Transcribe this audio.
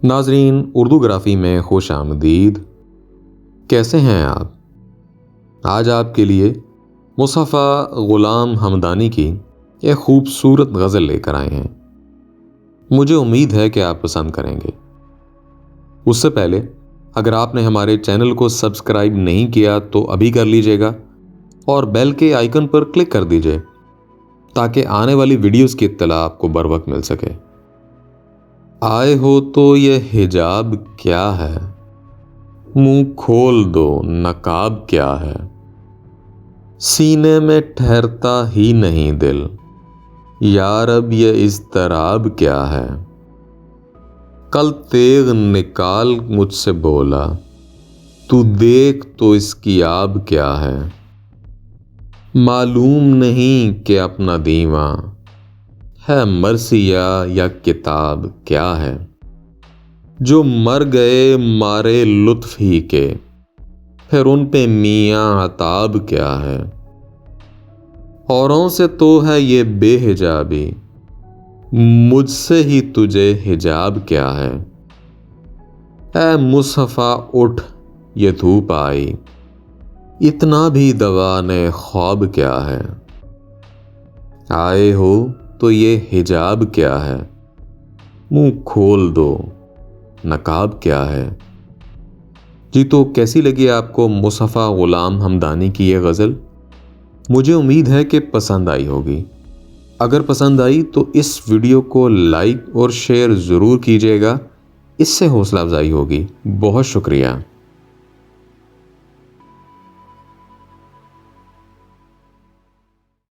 ناظرین، اردو گرافی میں خوش آمدید۔ کیسے ہیں آپ؟ آج آپ کے لیے مصطفیٰ غلام حمدانی کی ایک خوبصورت غزل لے کر آئے ہیں۔ مجھے امید ہے کہ آپ پسند کریں گے۔ اس سے پہلے اگر آپ نے ہمارے چینل کو سبسکرائب نہیں کیا تو ابھی کر لیجئے گا اور بیل کے آئیکن پر کلک کر دیجئے تاکہ آنے والی ویڈیوز کی اطلاع آپ کو بر وقت مل سکے۔ آئے ہو تو یہ حجاب کیا ہے، منہ کھول دو نقاب کیا ہے، سینے میں ٹھہرتا ہی نہیں دل، یا رب یہ اضطراب کیا ہے، کل تیغ نکال مجھ سے بولا تو دیکھ تو اس کی آب کیا ہے، معلوم نہیں کہ اپنا دیواں ہے مرثیہ یا کتاب کیا ہے، جو مر گئے مارے لطف ہی کے پھر ان پہ میاں عتاب کیا ہے، اوروں سے تو ہے یہ بے حجابی مجھ سے ہی تجھے حجاب کیا ہے، اے مصطفیٰ اٹھ یہ دھوپ آئی اتنا بھی دوانے خواب کیا ہے، آئے ہو تو یہ حجاب کیا ہے، منہ کھول دو نقاب کیا ہے۔ جی تو کیسی لگی آپ کو مصطفیٰ غلام حمدانی کی یہ غزل؟ مجھے امید ہے کہ پسند آئی ہوگی۔ اگر پسند آئی تو اس ویڈیو کو لائک اور شیئر ضرور کیجیے گا، اس سے حوصلہ افزائی ہوگی۔ بہت شکریہ۔